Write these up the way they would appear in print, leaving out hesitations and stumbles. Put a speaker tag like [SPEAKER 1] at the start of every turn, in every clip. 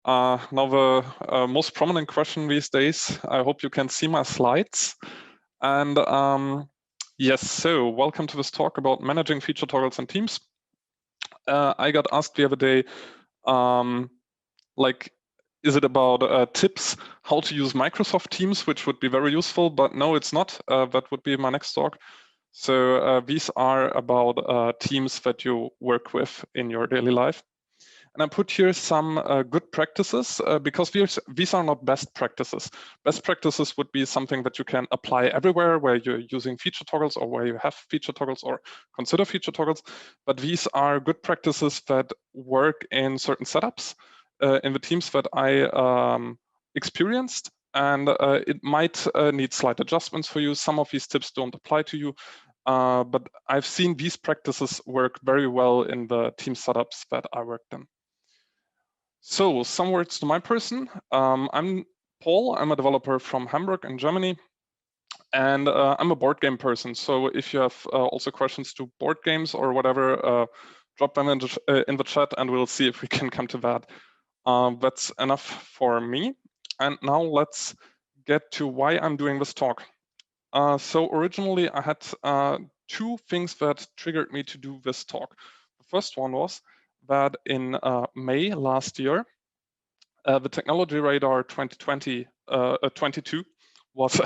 [SPEAKER 1] Now the most prominent question these days, I hope you can see my slides. And yes, so welcome to this talk about managing feature toggles in Teams. I got asked the other day, like, is it about tips how to use Microsoft Teams, which would be very useful, but no, it's not. That would be my next talk. So these are about teams that you work with in your daily life. And I put here some good practices because these are not best practices. Best practices would be something that you can apply everywhere where you're using feature toggles or where you have feature toggles or consider feature toggles. But these are good practices that work in certain setups in the teams that I experienced. And it might need slight adjustments for you. Some of these tips don't apply to you. But I've seen these practices work very well in the team setups that I worked in. So some words to my person. I'm Paul. I'm a developer from Hamburg in Germany, and I'm a board game person. So if you have also questions to board games or whatever, drop them in the chat, and we'll see if we can come to that. That's enough for me. And now let's get to why I'm doing this talk. So originally I had two things that triggered me to do this talk. The first one was that in May last year, the Technology Radar 2022 was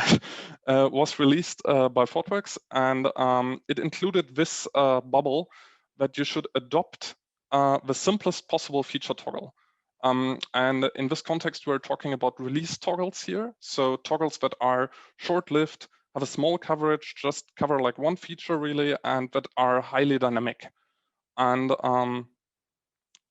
[SPEAKER 1] was released by ThoughtWorks, and it included this bubble that you should adopt the simplest possible feature toggle. And in this context, we're talking about release toggles here. So toggles that are short-lived, have a small coverage, just cover like one feature really, and that are highly dynamic. And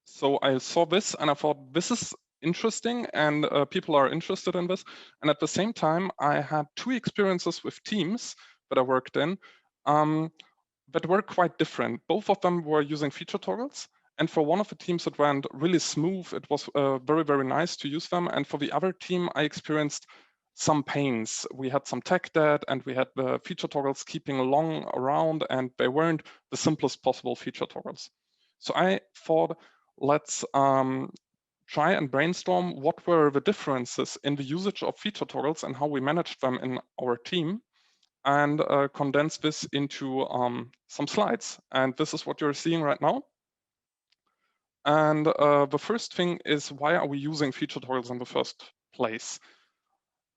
[SPEAKER 1] so I saw this and I thought this is interesting and people are interested in this. And at the same time, I had two experiences with teams that I worked in that were quite different. Both of them were using feature toggles. And for one of the teams, it went really smooth. It was very, very nice to use them. And for the other team, I experienced some pains. We had some tech debt and we had the feature toggles keeping long around and they weren't the simplest possible feature toggles. So I thought, let's try and brainstorm what were the differences in the usage of feature toggles and how we managed them in our team, and condense this into some slides. And this is what you're seeing right now. And the first thing is, why are we using feature toggles in the first place?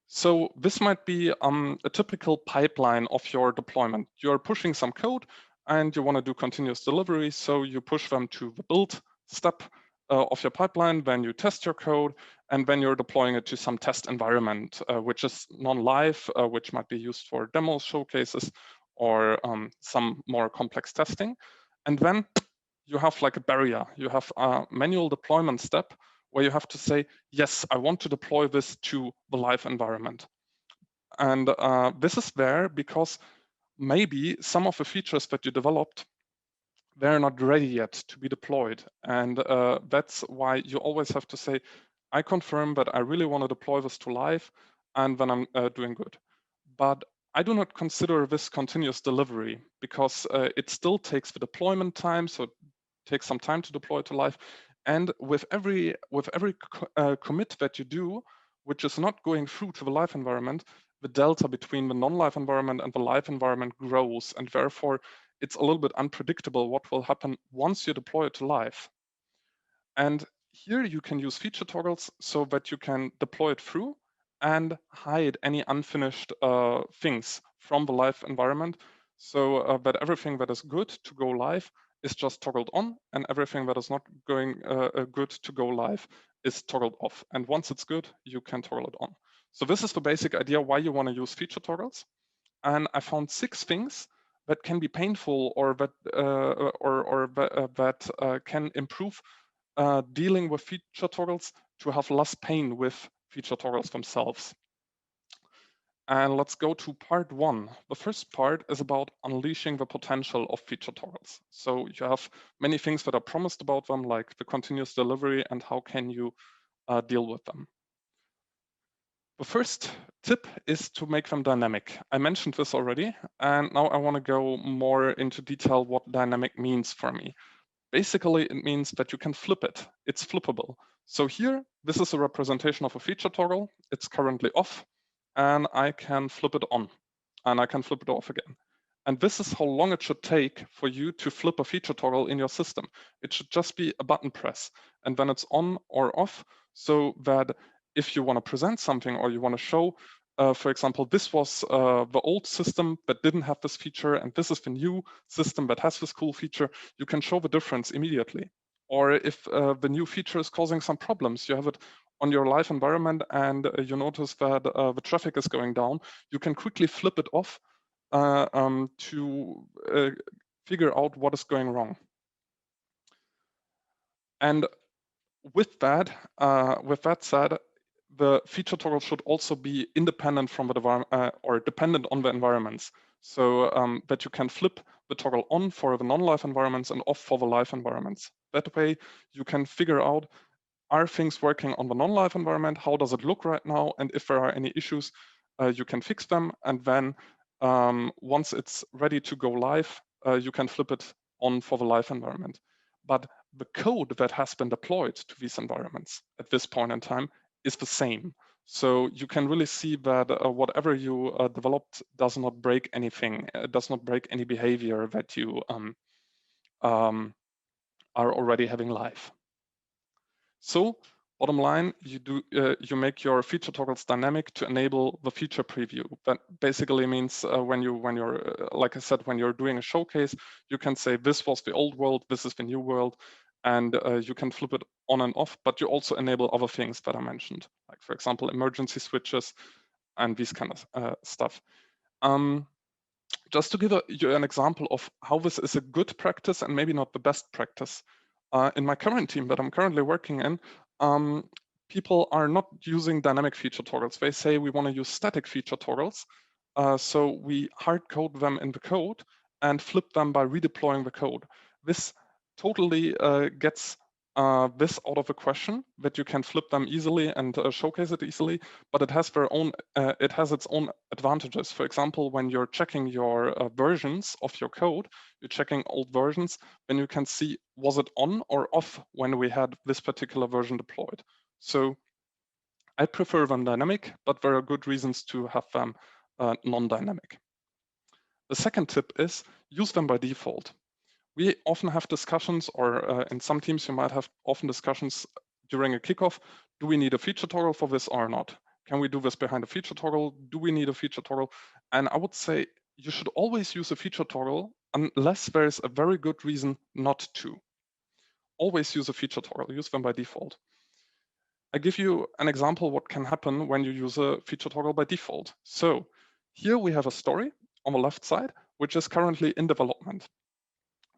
[SPEAKER 1] So this might be a typical pipeline of your deployment. You're pushing some code and you want to do continuous delivery. So you push them to the build step of your pipeline, then you test your code, and then you're deploying it to some test environment, which is non-live, which might be used for demos, showcases, or some more complex testing. And then you have like a barrier. You have a manual deployment step where you have to say, yes, I want to deploy this to the live environment. And this is there because maybe some of the features that you developed, they're not ready yet to be deployed. And that's why you always have to say, I confirm that I really want to deploy this to live, and then I'm doing good. But I do not consider this continuous delivery because it still takes the deployment time, so it takes some time to deploy to live. And with every commit that you do, which is not going through to the live environment, the delta between the non-live environment and the live environment grows, and therefore it's a little bit unpredictable what will happen once you deploy it to live. And here you can use feature toggles so that you can deploy it through and hide any unfinished things from the live environment, so that everything that is good to go live is just toggled on, and everything that is not going good to go live is toggled off. And once it's good, you can toggle it on. So this is the basic idea why you want to use feature toggles. And I found 6 things that can be painful or that can improve dealing with feature toggles to have less pain with feature toggles themselves. And let's go to part 1. The first part is about unleashing the potential of feature toggles. So you have many things that are promised about them, like the continuous delivery, and how can you deal with them. The first tip is to make them dynamic. I mentioned this already, and now I want to go more into detail what dynamic means for me. Basically, it means that you can flip it. It's flippable. So here, this is a representation of a feature toggle. It's currently off, and I can flip it on, and I can flip it off again. And this is how long it should take for you to flip a feature toggle in your system. It should just be a button press, and then it's on or off, so that if you want to present something or you want to show, for example, this was the old system that didn't have this feature, and this is the new system that has this cool feature, you can show the difference immediately. Or if the new feature is causing some problems, you have it on your live environment and you notice that the traffic is going down, you can quickly flip it off to figure out what is going wrong. And with that said, the feature toggle should also be independent from the or dependent on the environments, so that you can flip the toggle on for the non-live environments and off for the live environments. That way, you can figure out, are things working on the non-live environment? How does it look right now? And if there are any issues, you can fix them. And then once it's ready to go live, you can flip it on for the live environment. But the code that has been deployed to these environments at this point in time is the same. So you can really see that whatever you developed does not break anything, does not break any behavior that you are already having live. So bottom line, you make your feature toggles dynamic to enable the feature preview. That basically means when you're like I said, when you're doing a showcase, you can say this was the old world, this is the new world, and you can flip it on and off. But you also enable other things that I mentioned, like for example emergency switches and these kind of stuff. Just to give you an example of how this is a good practice and maybe not the best practice. In my current team that I'm currently working in, people are not using dynamic feature toggles. They say we want to use static feature toggles. So we hard code them in the code and flip them by redeploying the code. This totally gets this out of the question, that you can flip them easily and showcase it easily, but it has its own advantages. For example, when you're checking your versions of your code, you're checking old versions, then you can see, was it on or off when we had this particular version deployed? So I prefer them dynamic, but there are good reasons to have them non-dynamic. The second tip is use them by default. We often have discussions, or in some teams you might have often discussions during a kickoff. Do we need a feature toggle for this or not? Can we do this behind a feature toggle? Do we need a feature toggle? And I would say you should always use a feature toggle unless there is a very good reason not to. Always use a feature toggle, use them by default. I give you an example what can happen when you use a feature toggle by default. So here we have a story on the left side, which is currently in development.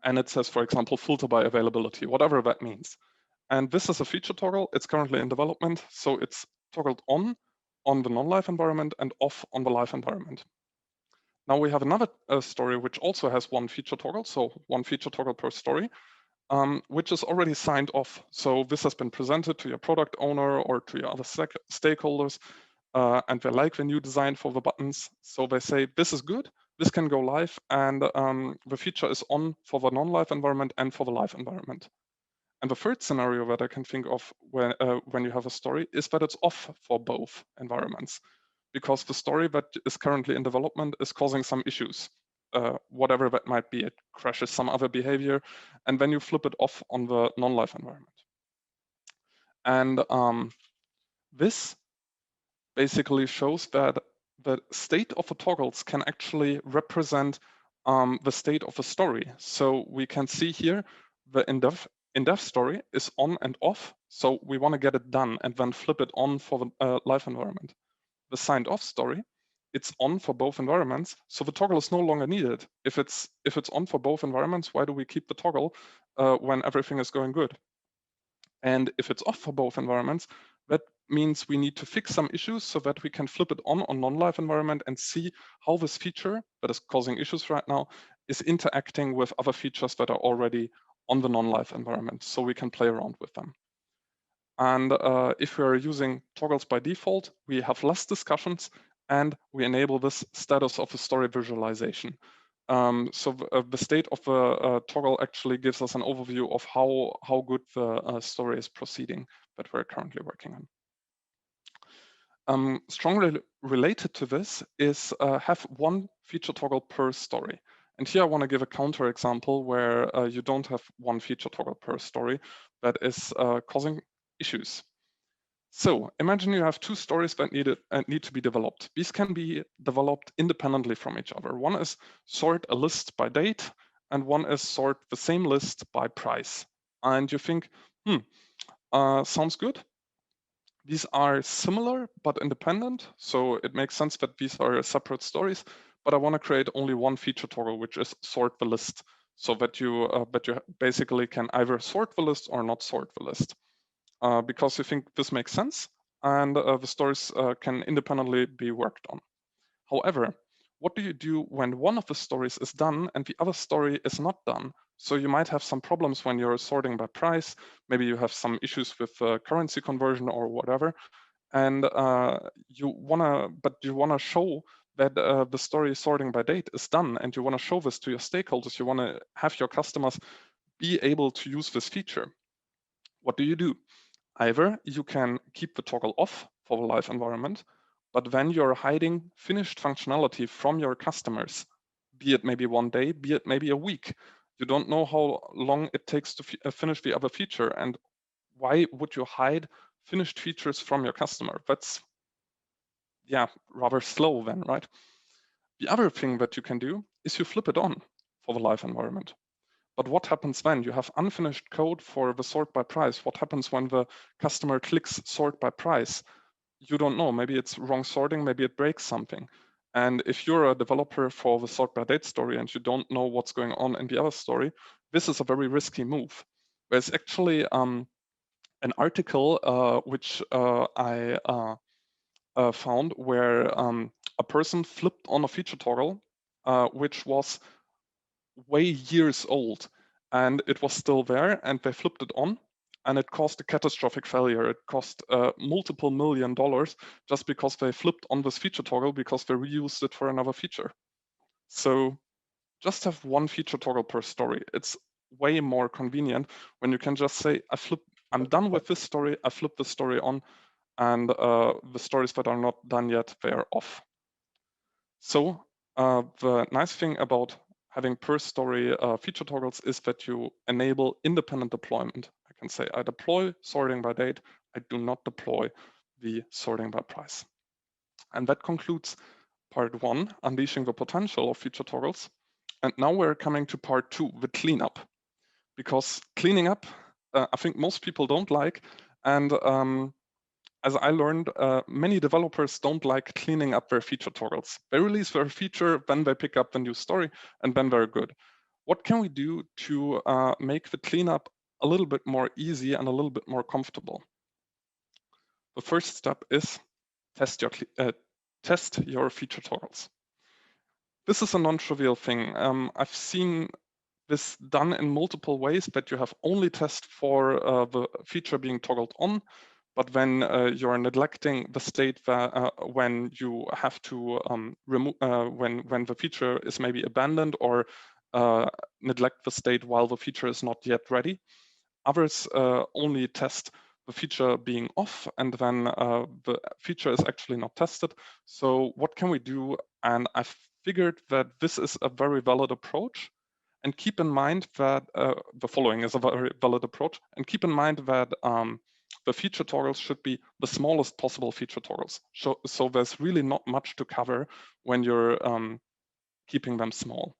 [SPEAKER 1] And it says, for example, filter by availability, whatever that means. And this is a feature toggle. It's currently in development. So it's toggled on the non-live environment and off on the live environment. Now we have another story which also has one feature toggle. So one feature toggle per story, which is already signed off. So this has been presented to your product owner or to your other stakeholders. And they like the new design for the buttons. So they say, this is good, this can go live, and the feature is on for the non-live environment and for the live environment. And the third scenario that I can think of when you have a story is that it's off for both environments, because the story that is currently in development is causing some issues, whatever that might be. It crashes some other behavior, and then you flip it off on the non-live environment. And this basically shows that the state of the toggles can actually represent the state of the story. So we can see here the in-dev story is on and off. So we want to get it done and then flip it on for the live environment. The signed off story, it's on for both environments. So the toggle is no longer needed. If it's on for both environments, why do we keep the toggle when everything is going good? And if it's off for both environments, that means we need to fix some issues so that we can flip it on non-live environment and see how this feature that is causing issues right now is interacting with other features that are already on the non-live environment, so we can play around with them. And if we are using toggles by default, we have less discussions and we enable this status of a story visualization. So the state of the toggle actually gives us an overview of how good the story is proceeding that we're currently working on. Strongly related to this is have one feature toggle per story. And here I want to give a counter example where you don't have one feature toggle per story that is causing issues. So imagine you have two stories that need to be developed. These can be developed independently from each other. One is sort a list by date, and one is sort the same list by price. And you think, sounds good. These are similar but independent, so it makes sense that these are separate stories. But I want to create only one feature toggle, which is sort the list, so that you basically can either sort the list or not sort the list. Because you think this makes sense and the stories can independently be worked on. However, what do you do when one of the stories is done and the other story is not done? So you might have some problems when you're sorting by price. Maybe you have some issues with currency conversion or whatever, and you wanna show that the story sorting by date is done, and you wanna show this to your stakeholders. You wanna have your customers be able to use this feature. What do? Either you can keep the toggle off for the live environment, but then you're hiding finished functionality from your customers, be it maybe one day, be it maybe a week. You don't know how long it takes to finish the other feature, and why would you hide finished features from your customer? That's, yeah, rather slow then, right? The other thing that you can do is you flip it on for the live environment. But what happens then? You have unfinished code for the sort by price. What happens when the customer clicks sort by price? You don't know. Maybe it's wrong sorting, maybe it breaks something. And if you're a developer for the sort by date story and you don't know what's going on in the other story, this is a very risky move. There's actually an article which I found where a person flipped on a feature toggle, which was way years old, and it was still there, and they flipped it on, and it caused a catastrophic failure. It cost multiple $1 million just because they flipped on this feature toggle because they reused it for another feature. So just have one feature toggle per story. It's way more convenient when you can just say, I'm done with this story, I flip the story on, and the stories that are not done yet, they're off. So the nice thing about having per story feature toggles is that you enable independent deployment. I can say I deploy sorting by date. I do not deploy the sorting by price. And that concludes part one, unleashing the potential of feature toggles. And now we're coming to part two, the cleanup. Because cleaning up, I think most people don't like. And as I learned, many developers don't like cleaning up their feature toggles. They release their feature, then they pick up the new story, and then they're good. What can we do to make the cleanup a little bit more easy and a little bit more comfortable? The first step is test your feature toggles. This is a non-trivial thing. I've seen this done in multiple ways, that you have only test for the feature being toggled on, but then you're neglecting the state that, when you have to remove, when the feature is maybe abandoned, or neglect the state while the feature is not yet ready. Others only test the feature being off, and then the feature is actually not tested. So what can we do? And I figured that this is a very valid approach. And keep in mind that the following is a very valid approach. And keep in mind that the feature toggles should be the smallest possible feature toggles. So there's really not much to cover when you're keeping them small.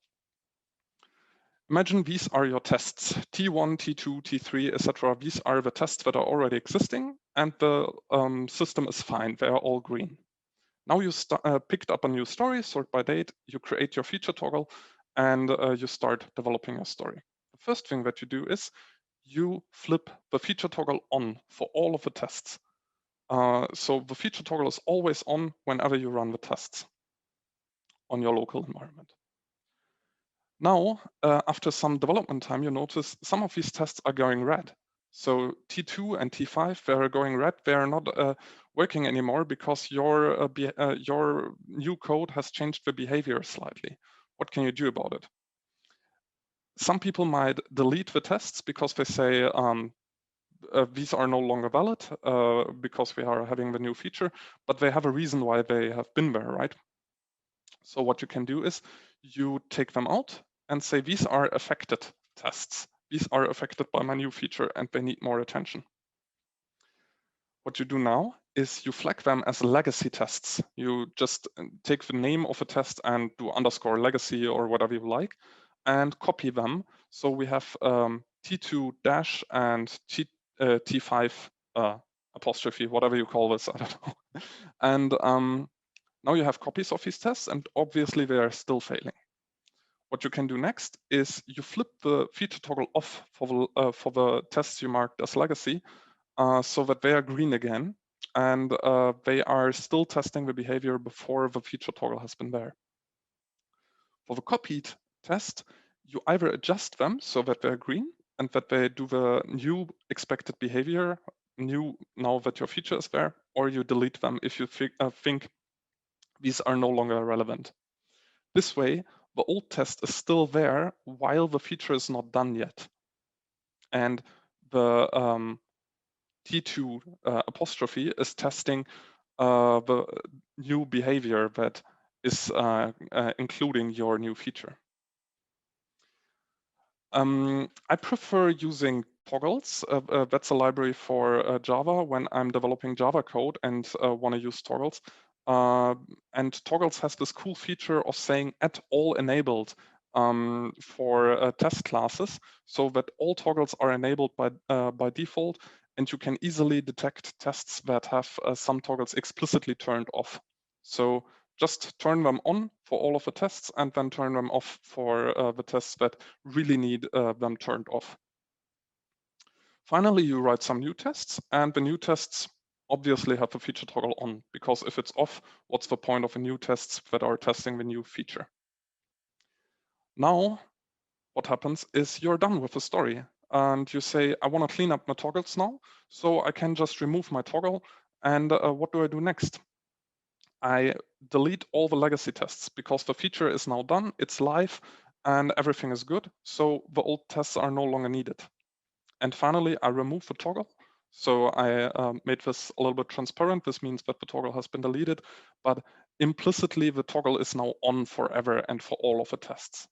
[SPEAKER 1] Imagine these are your tests, T1, T2, T3, etc. These are the tests that are already existing, and the system is fine. They are all green. Now you picked up a new story, sort by date, you create your feature toggle, and you start developing your story. The first thing that you do is you flip the feature toggle on for all of the tests. So the feature toggle is always on whenever you run the tests on your local environment. Now, after some development time, you notice some of these tests are going red. So T2 and T5, they're going red. They are not working anymore because your new code has changed the behavior slightly. What can you do about it? Some people might delete the tests because they say these are no longer valid because we are having the new feature, but they have a reason why they have been there, right? So what you can do is you take them out and say these are affected tests. These are affected by my new feature and they need more attention. What you do now is you flag them as legacy tests. You just take the name of a test and do underscore legacy or whatever you like and copy them. So we have T2 dash and T5 apostrophe, whatever you call this, I don't know. And now you have copies of these tests and obviously they are still failing. What you can do next is you flip the feature toggle off for the tests you marked as legacy so that they are green again and they are still testing the behavior before the feature toggle has been there. For the copied test, you either adjust them so that they're green and that they do the new expected behavior now that your feature is there, or you delete them if you think these are no longer relevant. This way, the old test is still there while the feature is not done yet. And the T2 apostrophe is testing the new behavior that is including your new feature. I prefer using toggles. That's a library for Java when I'm developing Java code and want to use toggles. And toggles has this cool feature of saying at all enabled for test classes, so that all toggles are enabled by default, and you can easily detect tests that have some toggles explicitly turned off. So just turn them on for all of the tests and then turn them off for the tests that really need them turned off. Finally, you write some new tests, and the new tests obviously have the feature toggle on, because if it's off, what's the point of the new tests that are testing the new feature? Now, what happens is you're done with the story, and you say, I want to clean up my toggles now, so I can just remove my toggle, and what do I do next? I delete all the legacy tests because the feature is now done, it's live, and everything is good. So the old tests are no longer needed. And finally, I remove the toggle. So I made this a little bit transparent. This means that the toggle has been deleted, but implicitly the toggle is now on forever and for all of the tests.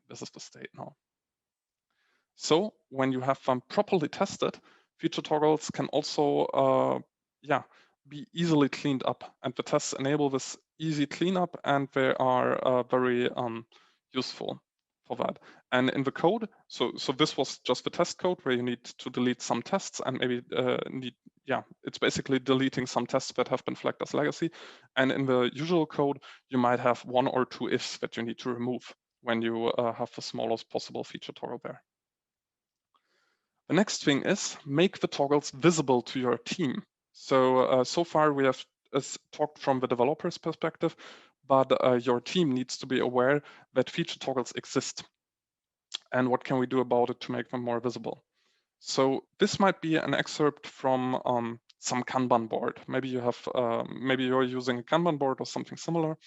[SPEAKER 1] This is the state now. So when you have them properly tested, feature toggles can also be easily cleaned up, and the tests enable this easy cleanup, and they are very useful for that. And in the code, so this was just the test code where you need to delete some tests and maybe it's basically deleting some tests that have been flagged as legacy. And in the usual code, you might have one or two ifs that you need to remove when you have the smallest possible feature toggle there. The next thing is make the toggles visible to your team. So far we have talked from the developer's perspective, but your team needs to be aware that feature toggles exist. And what can we do about it to make them more visible? So this might be an excerpt from some Kanban board. Maybe you have, maybe you're using a Kanban board or something similar.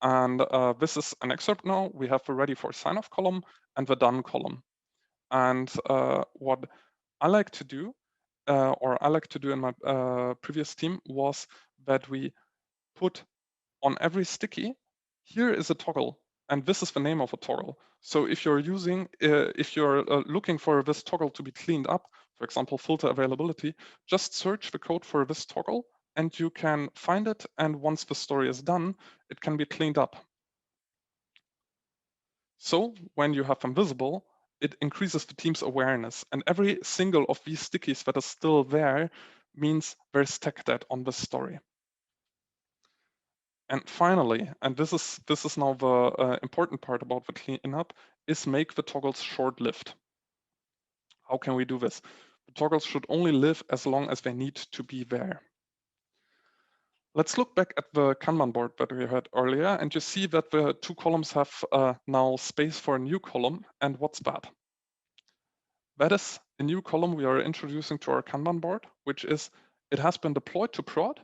[SPEAKER 1] And this is an excerpt now. We have the ready for sign off column and the done column. And what I like to do, or I like to do in my previous team, was that we put on every sticky, here is a toggle, and this is the name of a toggle. So if you're looking for this toggle to be cleaned up, for example, filter availability, just search the code for this toggle, and you can find it. And once the story is done, it can be cleaned up. So when you have them visible, it increases the team's awareness. And every single of these stickies that is still there means there's tech debt on this story. And finally, and this is now the important part about the cleanup, is make the toggles short-lived. How can we do this? The toggles should only live as long as they need to be there. Let's look back at the Kanban board that we had earlier, and you see that the two columns have now space for a new column. And what's that? That is a new column we are introducing to our Kanban board, which is it has been deployed to prod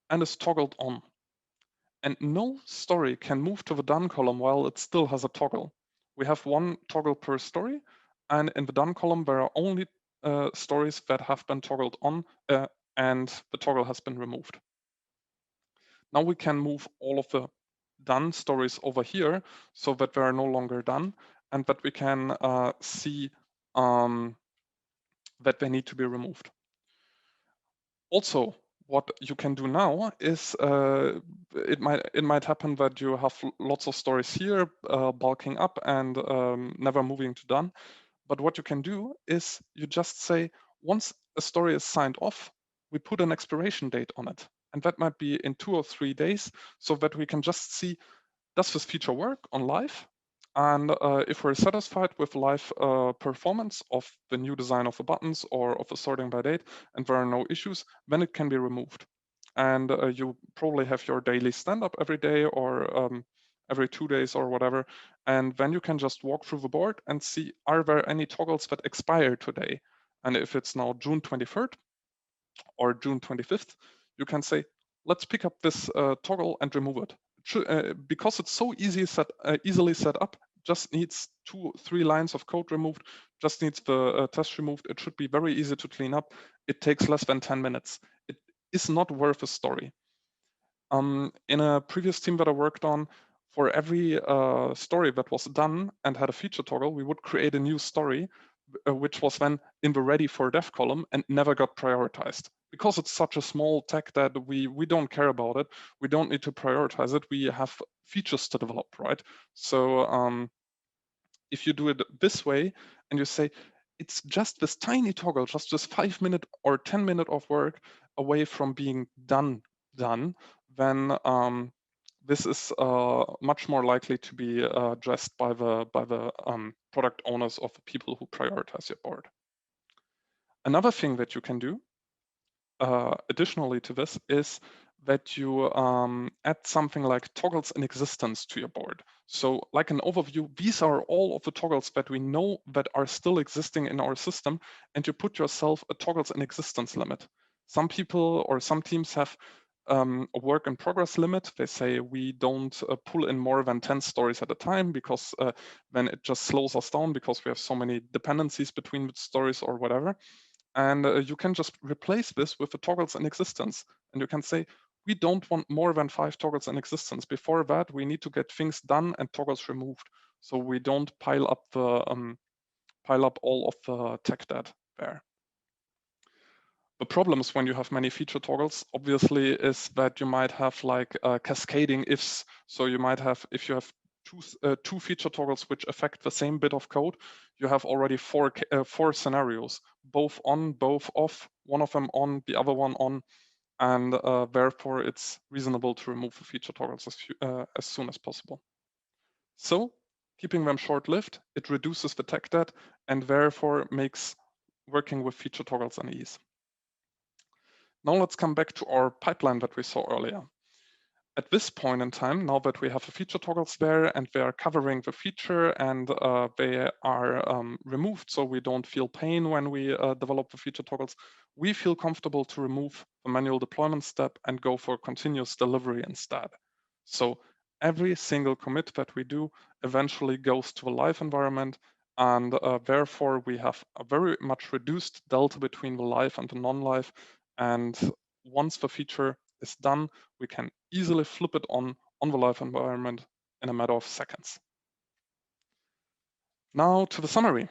[SPEAKER 1] and is toggled on. And no story can move to the done column while it still has a toggle. We have one toggle per story, and in the done column, there are only stories that have been toggled on and the toggle has been removed. Now we can move all of the done stories over here so that they are no longer done and that we can see that they need to be removed. Also, what you can do now is it might happen that you have lots of stories here bulking up and never moving to done. But what you can do is you just say, once a story is signed off, we put an expiration date on it. And that might be in 2 or 3 days so that we can just see, does this feature work on live? And if we're satisfied with live performance of the new design of the buttons or of the sorting by date, and there are no issues, then it can be removed. And you probably have your daily stand-up every day or every 2 days or whatever. And then you can just walk through the board and see, are there any toggles that expire today? And if it's now June 23rd or June 25th, you can say, let's pick up this toggle and remove it. Because it's so easily set up, just needs 2-3 lines of code removed, just needs the test removed. It should be very easy to clean up. It takes less than 10 minutes. It is not worth a story. In a previous team that I worked on, for every story that was done and had a feature toggle, we would create a new story, which was then in the ready for dev column and never got prioritized. Because it's such a small tech that we don't care about it, we don't need to prioritize it. We have features to develop, right? So if you do it this way and you say, it's just this tiny toggle, just this 5-minute or 10-minute of work away from being done, then this is much more likely to be addressed by the product owners of the people who prioritize your board. Another thing that you can do additionally to this is that you add something like toggles in existence to your board. So like an overview, these are all of the toggles that we know that are still existing in our system, and you put yourself a toggles in existence limit. Some people or some teams have a work in progress limit. They say we don't pull in more than 10 stories at a time because then it just slows us down because we have so many dependencies between stories or whatever. And you can just replace this with the toggles in existence. And you can say, we don't want more than 5 toggles in existence. Before that, we need to get things done and toggles removed. So we don't pile up all of the tech debt there. The problems when you have many feature toggles, obviously, is that you might have like cascading ifs. So you might have, if you have two feature toggles which affect the same bit of code, you have already four scenarios, both on, both off, one of them on, the other one on, and therefore it's reasonable to remove the feature toggles as soon as possible. So keeping them short-lived, it reduces the tech debt and therefore makes working with feature toggles an ease. Now let's come back to our pipeline that we saw earlier. At this point in time, now that we have the feature toggles there and they are covering the feature and they are removed so we don't feel pain when we develop the feature toggles, we feel comfortable to remove the manual deployment step and go for continuous delivery instead. So every single commit that we do eventually goes to a live environment, and therefore we have a very much reduced delta between the live and the non-live. And once the feature is done, we can easily flip it on the live environment in a matter of seconds. Now to the summary.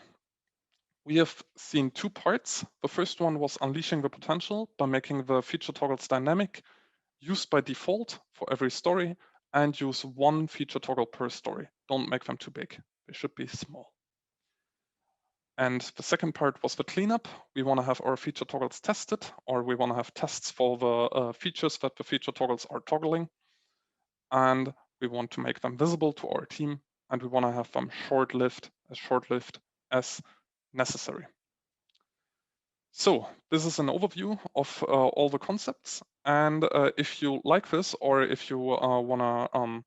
[SPEAKER 1] We have seen 2 parts. The first one was unleashing the potential by making the feature toggles dynamic, used by default for every story, and use 1 feature toggle per story. Don't make them too big. They should be small. And the second part was the cleanup. We want to have our feature toggles tested, or we want to have tests for the features that the feature toggles are toggling. And we want to make them visible to our team, and we want to have them short-lived as necessary. So this is an overview of all the concepts. And if you like this, or if you want to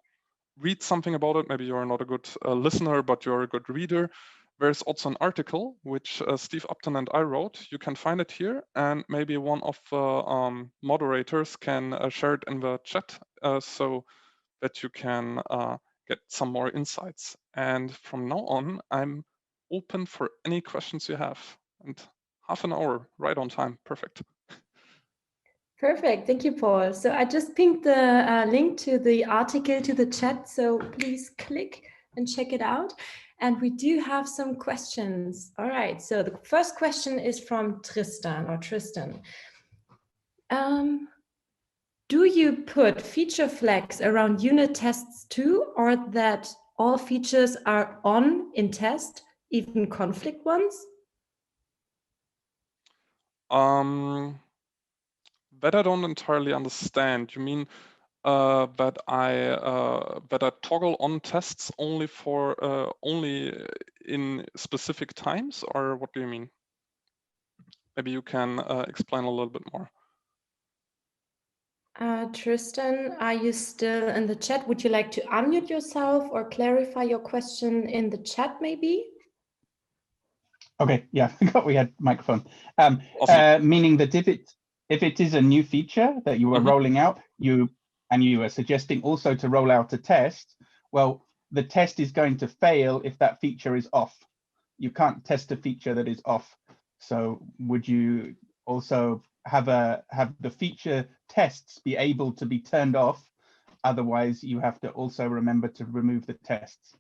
[SPEAKER 1] read something about it, maybe you're not a good listener, but you're a good reader, there's also an article which Steve Upton and I wrote. You can find it here, and maybe one of the moderators can share it in the chat. So that you can get some more insights. And from now on, I'm open for any questions you have. And half an hour, right on time, perfect.
[SPEAKER 2] Perfect, thank you, Paul. So I just pinged the link to the article to the chat, so please click and check it out. And we do have some questions. All right, so the first question is from Tristan. Do you put feature flags around unit tests too, or that all features are on in test, even conflict ones?
[SPEAKER 1] That I don't entirely understand. You mean that I toggle on tests only for only in specific times, or what do you mean? Maybe you can explain a little bit more.
[SPEAKER 2] Tristan, are you still in the chat? Would you like to unmute yourself or clarify your question in the chat maybe?
[SPEAKER 3] Okay, yeah, I forgot we had microphone.
[SPEAKER 1] Awesome.
[SPEAKER 3] Meaning that if it is a new feature that you are rolling out, you are suggesting also to roll out a test, well, the test is going to fail if that feature is off. You can't test a feature that is off. So would you also have the feature tests be able to be turned off? Otherwise, you have to also remember to remove the tests.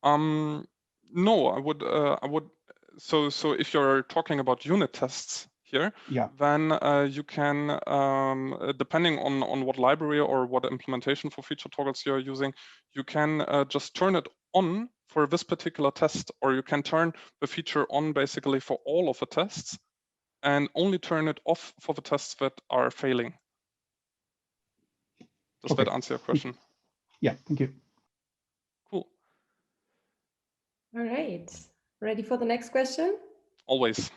[SPEAKER 1] No, I would. So if you're talking about unit tests here,
[SPEAKER 3] yeah,
[SPEAKER 1] then you can, depending on what library or what implementation for feature toggles you're using, you can just turn it on for this particular test, or you can turn the feature on basically for all of the tests and only turn it off for the tests that are failing. Does that answer your question?
[SPEAKER 3] Yeah, thank you.
[SPEAKER 1] Cool.
[SPEAKER 2] All right, ready for the next question?
[SPEAKER 1] Always.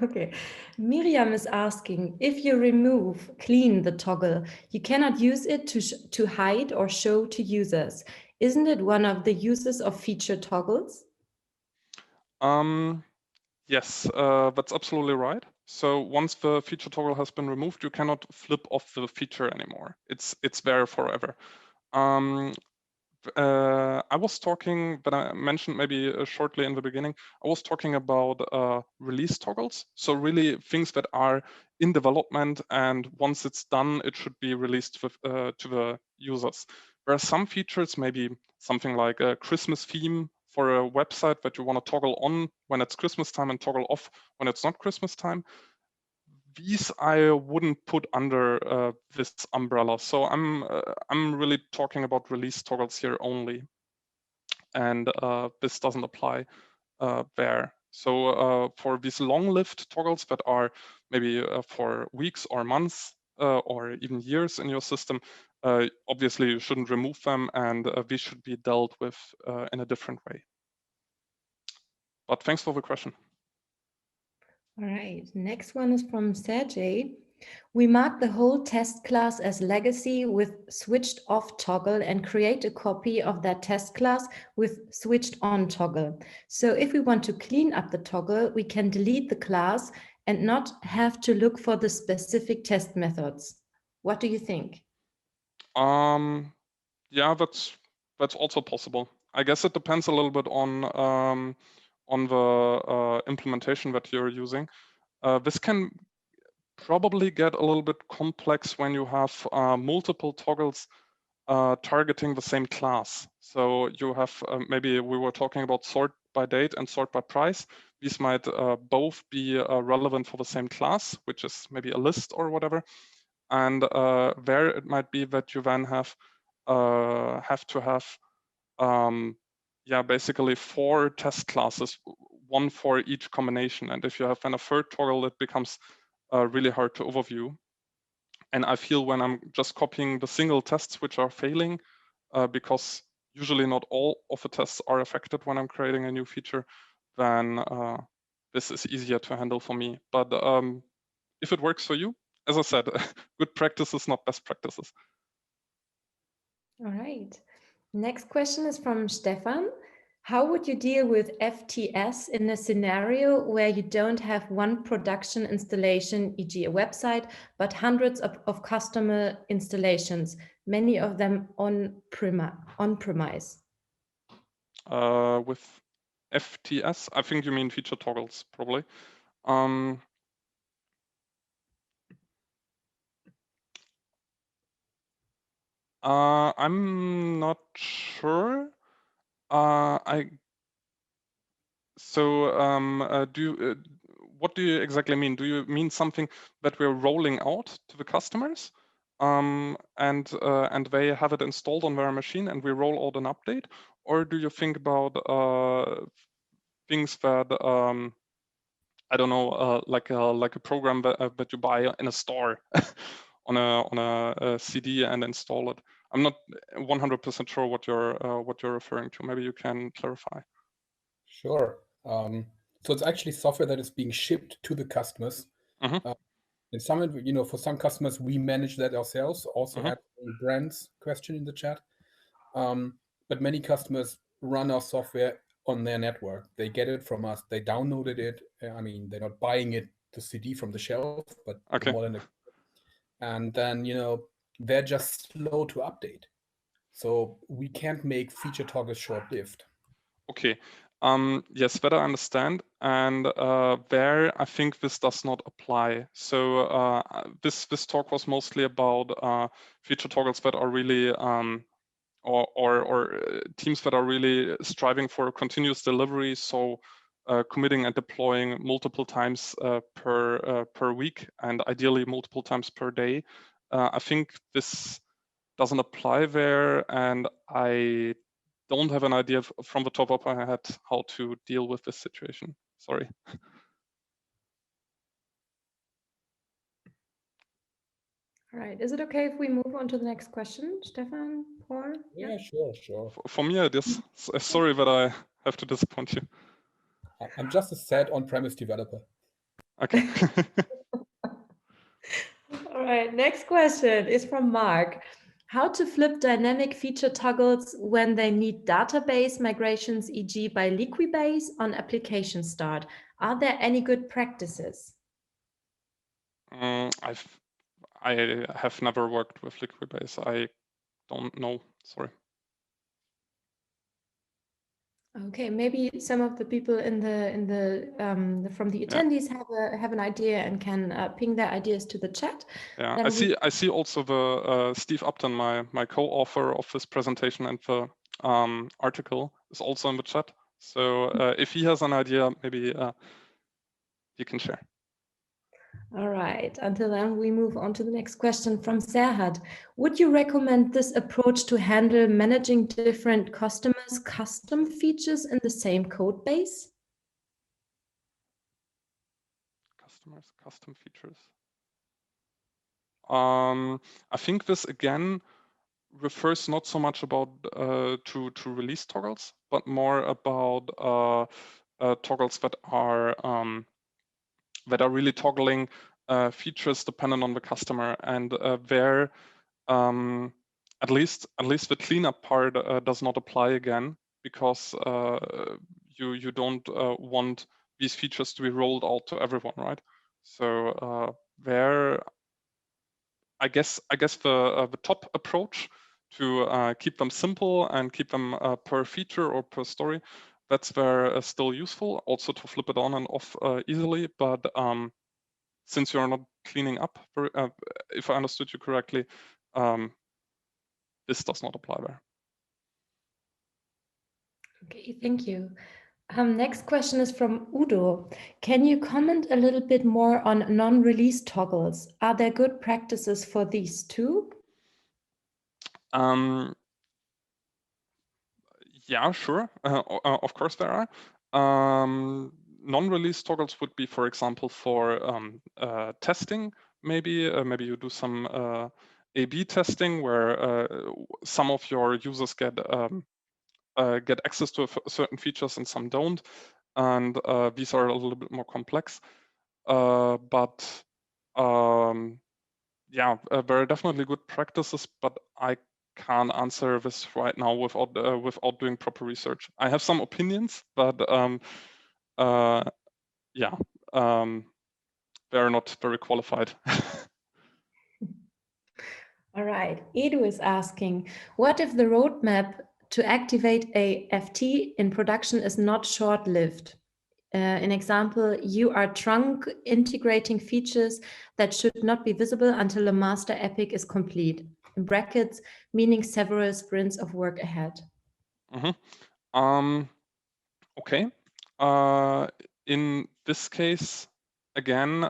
[SPEAKER 2] Okay, Miriam is asking, if you remove clean the toggle, you cannot use it to hide or show to users. Isn't it one of the uses of feature toggles?
[SPEAKER 1] Yes, that's absolutely right. So once the feature toggle has been removed, you cannot flip off the feature anymore. It's there forever. I was talking, but I mentioned maybe shortly in the beginning, I was talking about release toggles. So really things that are in development, and once it's done, it should be released with, to the users. There are some features, maybe something like a Christmas theme for a website that you want to toggle on when it's Christmas time and toggle off when it's not Christmas time. These I wouldn't put under this umbrella. So I'm really talking about release toggles here only, and this doesn't apply there. So for these long-lived toggles that are maybe for weeks or months or even years in your system, obviously you shouldn't remove them, and these should be dealt with in a different way. But thanks for the question.
[SPEAKER 2] All right, next one is from Sergey. We mark the whole test class as legacy with switched off toggle and create a copy of that test class with switched on toggle. So if we want to clean up the toggle, we can delete the class and not have to look for the specific test methods. What do you think?
[SPEAKER 1] Yeah, that's also possible. I guess it depends a little bit on the implementation that you're using. This can probably get a little bit complex when you have multiple toggles targeting the same class. So you have, maybe we were talking about sort by date and sort by price. These might both be relevant for the same class, which is maybe a list or whatever. And there it might be that you then have to have yeah, basically 4 test classes, one for each combination. And if you have then a third toggle, it becomes really hard to overview. And I feel when I'm just copying the single tests which are failing, because usually not all of the tests are affected when I'm creating a new feature, then this is easier to handle for me. But if it works for you, as I said, good practices, not best practices.
[SPEAKER 2] All right. Next question is from Stefan. How would you deal with FTS in a scenario where you don't have one production installation, e.g. a website, but hundreds of customer installations? many of them on-premise.
[SPEAKER 1] With FTS, I think you mean feature toggles, probably. I'm not sure. What do you exactly mean? Do you mean something that we're rolling out to the customers, and they have it installed on their machine, and we roll out an update, or do you think about things that I don't know, like a program that you buy in a store on a CD and install it? I'm not 100% sure what you're referring to. Maybe you can clarify.
[SPEAKER 4] Sure. So it's actually software that is being shipped to the customers.
[SPEAKER 1] Mm-hmm.
[SPEAKER 4] And some, for some customers, we manage that ourselves. Also
[SPEAKER 1] Mm-hmm.
[SPEAKER 4] had a brands question in the chat. But many customers run our software on their network. They get it from us. They downloaded it. I mean, they're not buying it, the CD from the shelf, but
[SPEAKER 1] Okay.
[SPEAKER 4] the modern. And then, they're just slow to update. So we can't make feature toggles short-lived.
[SPEAKER 1] Okay. Yes, that I understand. And there, I think this does not apply. So this talk was mostly about feature toggles that are really or teams that are really striving for continuous delivery. So committing and deploying multiple times per week, and ideally multiple times per day. I think this doesn't apply there, and I don't have an idea from the top of my head how to deal with this situation. Sorry.
[SPEAKER 2] All right. Is it okay if we move on to the next question, Stefan, Paul?
[SPEAKER 4] Yeah, sure.
[SPEAKER 1] For me, it is. Sorry that I have to disappoint you.
[SPEAKER 4] I'm just a sad on-premise developer.
[SPEAKER 1] Okay.
[SPEAKER 2] All right. Next question is from Mark. How to flip dynamic feature toggles when they need database migrations, e.g. by Liquibase on application start? Are there any good practices?
[SPEAKER 1] I have never worked with Liquibase. I don't know. Sorry.
[SPEAKER 2] Okay, maybe some of the people from the attendees have an idea and can ping their ideas to the chat.
[SPEAKER 1] Yeah,
[SPEAKER 2] Then
[SPEAKER 1] I see also the Steve Upton, my co-author of this presentation and the article, is also in the chat. So if he has an idea, maybe you can share.
[SPEAKER 2] All right. Until then, we move on to the next question from Serhat. Would you recommend this approach to handle managing different customers' custom features in the same code base?
[SPEAKER 1] Customers, custom features. I think this again refers not so much about to release toggles, but more about toggles that are really toggling features dependent on the customer, and there at least the cleanup part does not apply again, because you don't want these features to be rolled out to everyone, right? So there, I guess the top approach to keep them simple and keep them per feature or per story, that's where still useful. Also to flip it on and off easily, but since you're not cleaning up, if I understood you correctly, this does not apply there.
[SPEAKER 2] Okay, thank you. Next question is from Udo. Can you comment a little bit more on non-release toggles? Are there good practices for these too?
[SPEAKER 1] Yeah, sure. Of course there are. Non-release toggles would be, for example, for testing. Maybe you do some A/B testing where some of your users get access to certain features and some don't, and these are a little bit more complex. But yeah, there are definitely good practices, but I can't answer this right now without doing proper research. I have some opinions, but yeah, they're not very qualified.
[SPEAKER 2] All right, Edu is asking, what if the roadmap to activate a FT in production is not short-lived? An example, you are trunk integrating features that should not be visible until the master epic is complete. In brackets, meaning several sprints of work ahead.
[SPEAKER 1] Okay. In this case, again,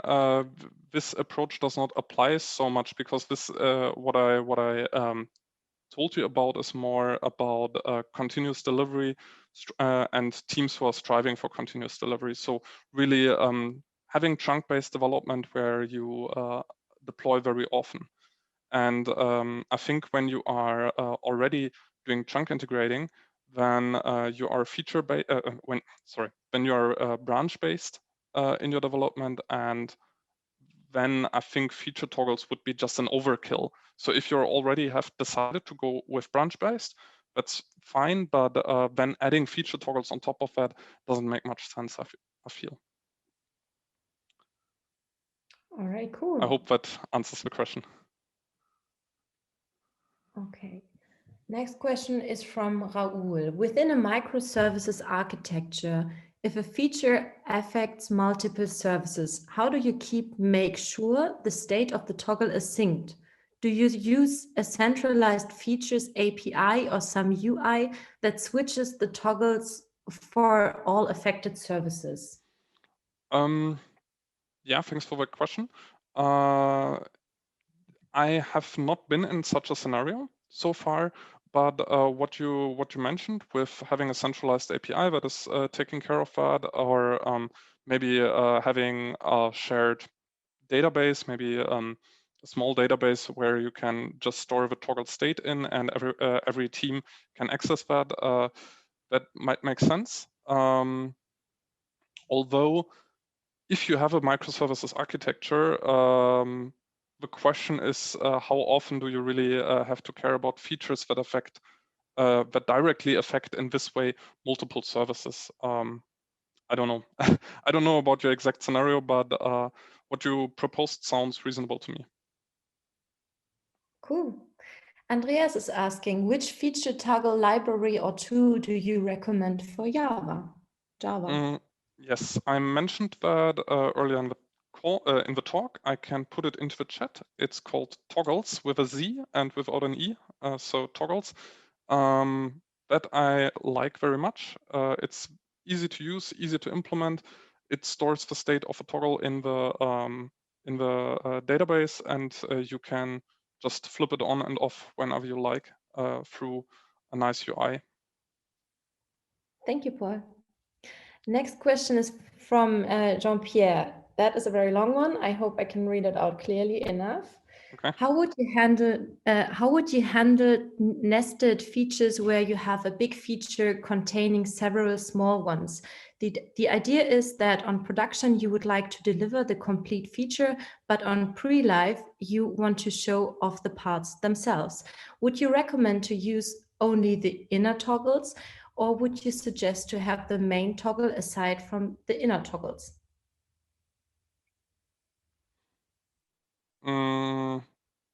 [SPEAKER 1] this approach does not apply so much because this what I told you about is more about continuous delivery and teams who are striving for continuous delivery. So really having chunk-based development where you deploy very often. And I think when you are already doing chunk integrating, then you are when you are branch based in your development, and then I think feature toggles would be just an overkill. So if you already have decided to go with branch based, that's fine, but then adding feature toggles on top of that doesn't make much sense, I feel.
[SPEAKER 2] All right, cool.
[SPEAKER 1] I hope that answers the question.
[SPEAKER 2] Okay. Next question is from Raoul. Within a microservices architecture, if a feature affects multiple services, how do you make sure the state of the toggle is synced? Do you use a centralized features API or some UI that switches the toggles for all affected services?
[SPEAKER 1] Yeah, thanks for the question. I have not been in such a scenario so far, but what you mentioned with having a centralized API that is taking care of that, or maybe having a shared database, maybe a small database where you can just store the toggle state in, and every team can access that. That might make sense. Although, if you have a microservices architecture, the question is how often do you really have to care about features that that directly affect in this way multiple services? I don't know. I don't know about your exact scenario, but what you proposed sounds reasonable to me.
[SPEAKER 2] Cool. Andreas is asking, which feature toggle library or tool do you recommend for Java?
[SPEAKER 1] Yes, I mentioned that earlier in the in the talk. I can put it into the chat. It's called Toggles with a Z and without an E. So Toggles. That I like very much. It's easy to use, easy to implement. It stores the state of a toggle in the database, and you can just flip it on and off whenever you like through a nice UI.
[SPEAKER 2] Thank you, Paul. Next question is from Jean-Pierre. That is a very long one. I hope I can read it out clearly enough.
[SPEAKER 1] Okay.
[SPEAKER 2] How would you handle nested features where you have a big feature containing several small ones? The idea is that on production you would like to deliver the complete feature, but on pre-live you want to show off the parts themselves. Would you recommend to use only the inner toggles, or would you suggest to have the main toggle aside from the inner toggles?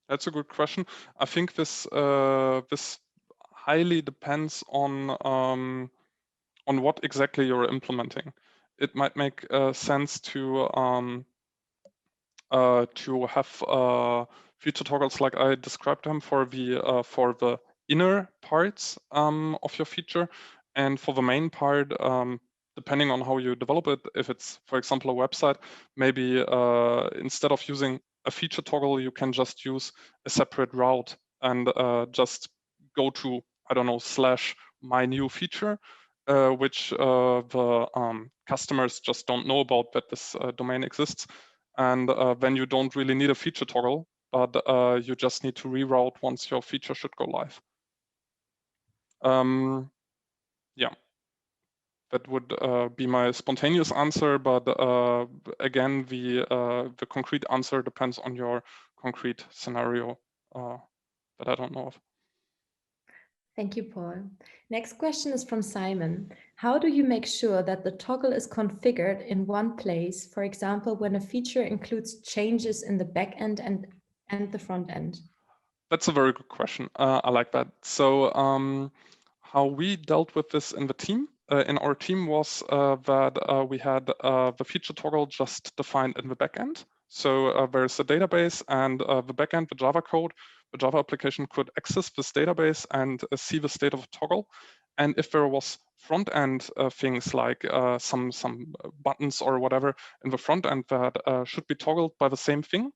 [SPEAKER 1] That's a good question. I think this highly depends on what exactly you're implementing. It might make sense to have feature toggles like I described them for the inner parts of your feature, and for the main part, depending on how you develop it. If it's, for example, a website, maybe instead of using a feature toggle, you can just use a separate route and just go to, I don't know, /my new feature, which the customers just don't know about that this domain exists. And then you don't really need a feature toggle, but you just need to reroute once your feature should go live. Yeah, that would be my spontaneous answer, but again, the concrete answer depends on your concrete scenario that I don't know of.
[SPEAKER 2] Thank you, Paul. Next question is from Simon. How do you make sure that the toggle is configured in one place, for example, when a feature includes changes in the back end and the front end?
[SPEAKER 1] That's a very good question. I like that. So how we dealt with this in the team, in our team, was that we had the feature toggle just defined in the backend. So there's a database, and the backend, the Java code, the Java application could access this database and see the state of a toggle. And if there was front end things like some buttons or whatever in the front end that should be toggled by the same thing,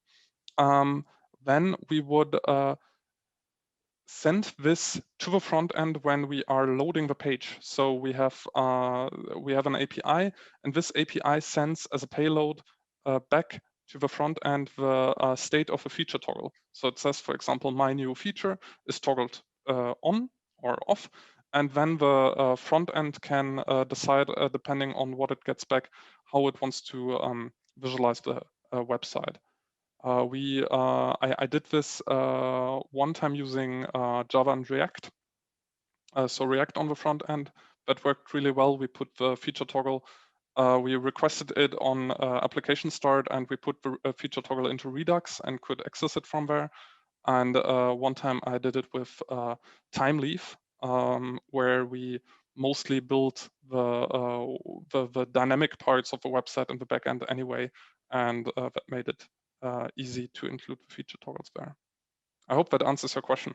[SPEAKER 1] then we would send this to the front end when we are loading the page. So we have an API, and this API sends as a payload back to the front end the state of a feature toggle. So it says, for example, my new feature is toggled on or off, and then the front end can decide, depending on what it gets back, how it wants to visualize the website. I did this one time using Java and React. So React on the front end, that worked really well. We put the feature toggle, we requested it on application start, and we put the feature toggle into Redux and could access it from there. And one time I did it with time leaf, where we mostly built the dynamic parts of the website in the backend anyway, and that made it easy to include the feature toggles there. I hope that answers your question.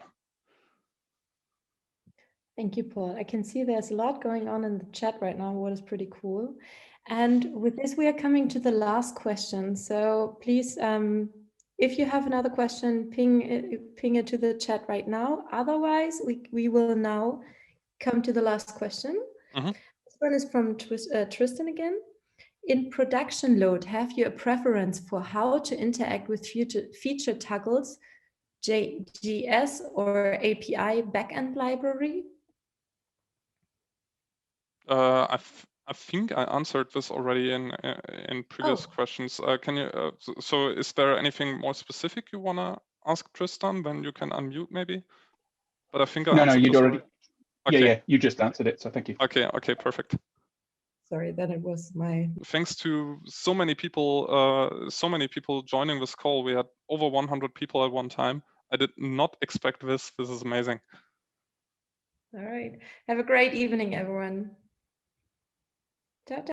[SPEAKER 2] Thank you, Paul. I can see there's a lot going on in the chat right now, what is pretty cool. And with this, we are coming to the last question. So please, if you have another question, ping it to the chat right now. Otherwise, we will now come to the last question.
[SPEAKER 1] Mm-hmm.
[SPEAKER 2] This one is from Tristan again. In production load, have you a preference for how to interact with feature toggles, JS or API backend library?
[SPEAKER 1] I think I answered this already in previous questions. Can you? So, is there anything more specific you wanna ask Tristan? Then you can unmute maybe. But I think I answered
[SPEAKER 3] you'd
[SPEAKER 1] this
[SPEAKER 3] already.
[SPEAKER 1] Okay.
[SPEAKER 3] Yeah, you just answered it. So thank you.
[SPEAKER 1] Okay, perfect.
[SPEAKER 2] Sorry, then it was my.
[SPEAKER 1] Thanks to so many people joining this call. We had over 100 people at one time. I did not expect this. This is amazing.
[SPEAKER 2] All right. Have a great evening, everyone. Ciao, ciao.